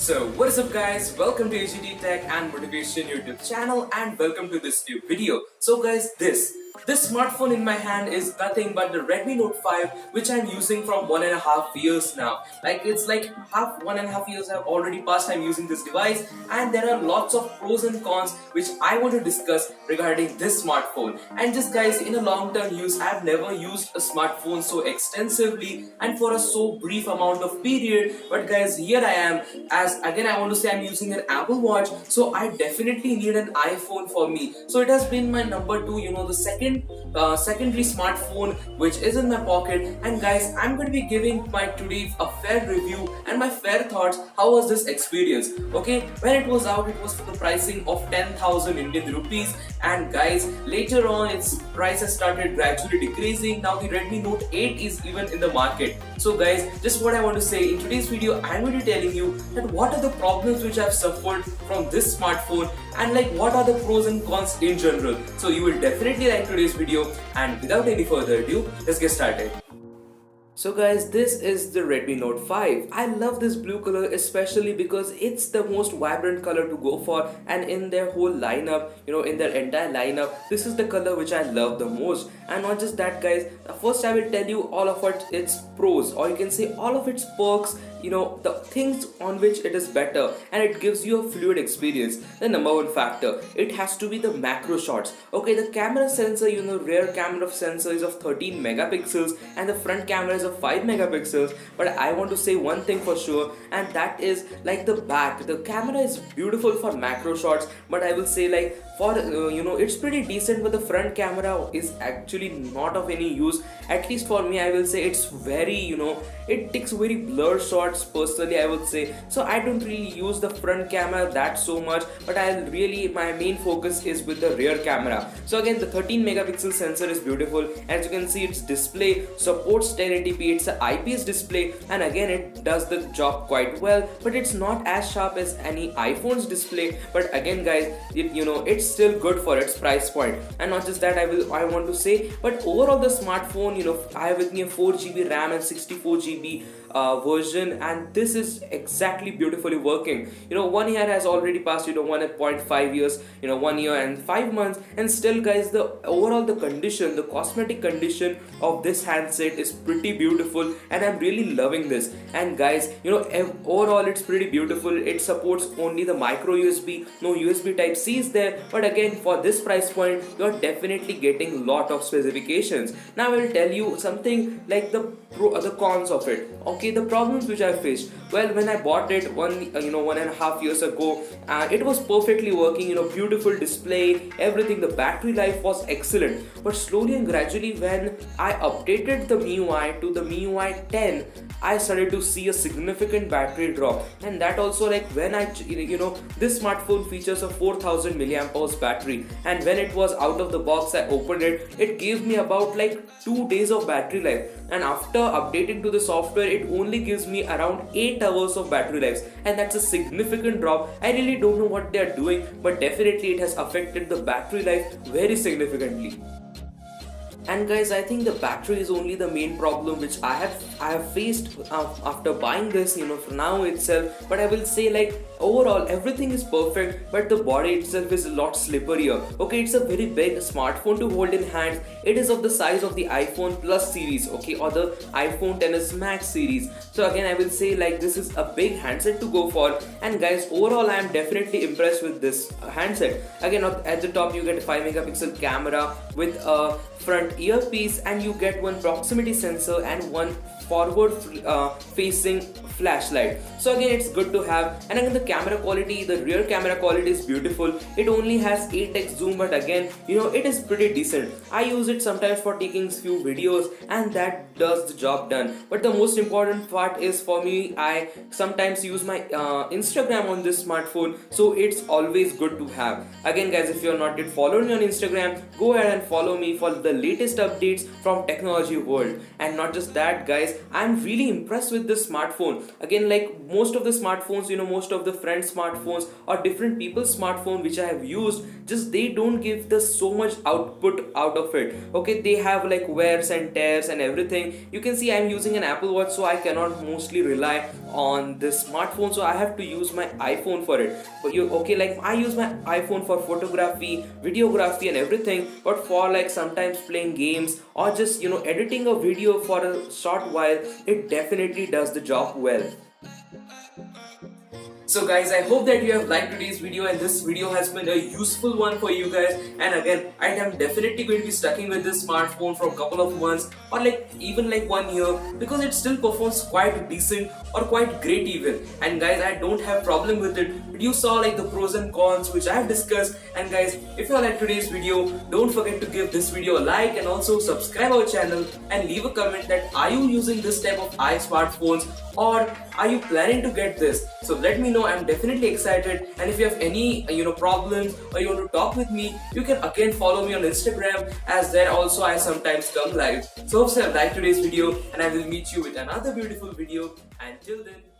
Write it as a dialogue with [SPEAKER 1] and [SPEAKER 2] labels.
[SPEAKER 1] So what is up guys, welcome to AGT Tech and Motivation YouTube channel and welcome to this new video. So guys, this smartphone in my hand is nothing but the Redmi Note 5 which I'm using from 1.5 years now. It's like 1.5 years have already passed I'm using this device, and there are lots of pros and cons which I want to discuss regarding this smartphone. And just guys, in a long term use, I've never used a smartphone so extensively and for a so brief amount of period, but guys, here I am. As again I want to say, I'm using an Apple Watch, so I definitely need an iPhone for me. So it has been my number two, the secondary smartphone which is in my pocket. And guys, I'm going to be giving my today a fair review and my fair thoughts. How was this experience? Okay, when it was out, it was for the pricing of 10,000 Indian rupees, and guys, later on its price has started gradually decreasing. Now the Redmi Note 8 is even in the market. So guys, just what I want to say in today's video, I'm going to be telling you that what are the problems which I've suffered from this smartphone, and what are the pros and cons in general. So you will definitely like today's video, and without any further ado, let's get started. So guys, this is the Redmi Note 5. I love this blue color especially because it's the most vibrant color to go for, and in their whole lineup, in their entire lineup, this is the color which I love the most. And not just that guys, first I will tell you all of its pros, or you can say all of its perks, the things on which it is better and it gives you a fluid experience. The number one factor, it has to be the macro shots. Okay, the camera sensor, rear camera sensor is of 13 megapixels and the front camera is of 5 megapixels. But I want to say one thing for sure, and that is the back. The camera is beautiful for macro shots, but I will say for it's pretty decent, but the front camera is actually not of any use. At least for me, I will say it's very, it takes very blurred shots personally, I would say. So I don't really use the front camera that so much, but my main focus is with the rear camera. So again, the 13 megapixel sensor is beautiful. As you can see, its display supports 1080p. It's an IPS display, and again it does the job quite well, but it's not as sharp as any iPhone's display. But again guys, it's still good for its price point. And not just that, I want to say, but overall the smartphone, I have with me a 4GB RAM and 64GB version, and this is exactly beautifully working. 1 year has already passed, 1.5 years, 1 year and 5 months, and still guys, the cosmetic condition of this handset is pretty beautiful, and I'm really loving this. And guys, overall it's pretty beautiful. It supports only the micro USB, no USB type C is there, but again, for this price point, you're definitely getting lot of specifications. Now I will tell you something like the cons of it. Okay, the problems which I faced. Well, when I bought it 1.5 years ago, it was perfectly working, beautiful display, everything. The battery life was excellent, but slowly and gradually when I updated the MIUI to the MIUI 10, I started to see a significant battery drop. And that also when I this smartphone features a 4000 milliamp hours battery, and when it was out of the box, I opened it gave me about 2 days of battery life, and after updating to the software, it only gives me around 8 hours of battery life, and that's a significant drop. I really don't know what they are doing, but definitely it has affected the battery life very significantly. And guys, I think the battery is only the main problem which I have faced after buying this, for now itself. But I will say overall everything is perfect, but the body itself is a lot slipperier. Okay, it's a very big smartphone to hold in hands. It is of the size of the iPhone Plus series, okay, or the iPhone XS Max series. So again, I will say this is a big handset to go for. And guys, overall I am definitely impressed with this handset. Again, at the top you get a 5 megapixel camera with a front earpiece, and you get one proximity sensor and one forward facing flashlight. So again, it's good to have. And again, the camera quality, the rear camera quality is beautiful. It only has 8x zoom, but again, it is pretty decent. I use it sometimes for taking few videos, and that does the job done. But the most important part is, for me, I sometimes use my Instagram on this smartphone, so it's always good to have. Again guys, if you're not yet following me on Instagram, go ahead and follow me for the latest updates from technology world. And not just that guys, I'm really impressed with this smartphone. Again, like most of the smartphones, most of the friends smartphones or different people's smartphone which I have used, just they don't give the so much output out of it. Okay, they have like wears and tears and everything. You can see I'm using an Apple Watch, so I cannot mostly rely on this smartphone, so I have to use my iPhone for it. But you okay, like I use my iPhone for photography, videography and everything, but for like sometimes playing games or just editing a video for a short while, it definitely does the job well. So guys, I hope that you have liked today's video and this video has been a useful one for you guys. And again, I am definitely going to be sticking with this smartphone for a couple of months or like even like 1 year, because it still performs quite decent or quite great even. And guys, I don't have problem with it. But you saw like the pros and cons which I have discussed. And guys, if you like today's video, don't forget to give this video a like and also subscribe our channel and leave a comment that are you using this type of smartphones or are you planning to get this? So let me know. I'm definitely excited, and if you have any problems or you want to talk with me, you can again follow me on Instagram, as there also I sometimes come live. So hope you have liked today's video, and I will meet you with another beautiful video. Until then,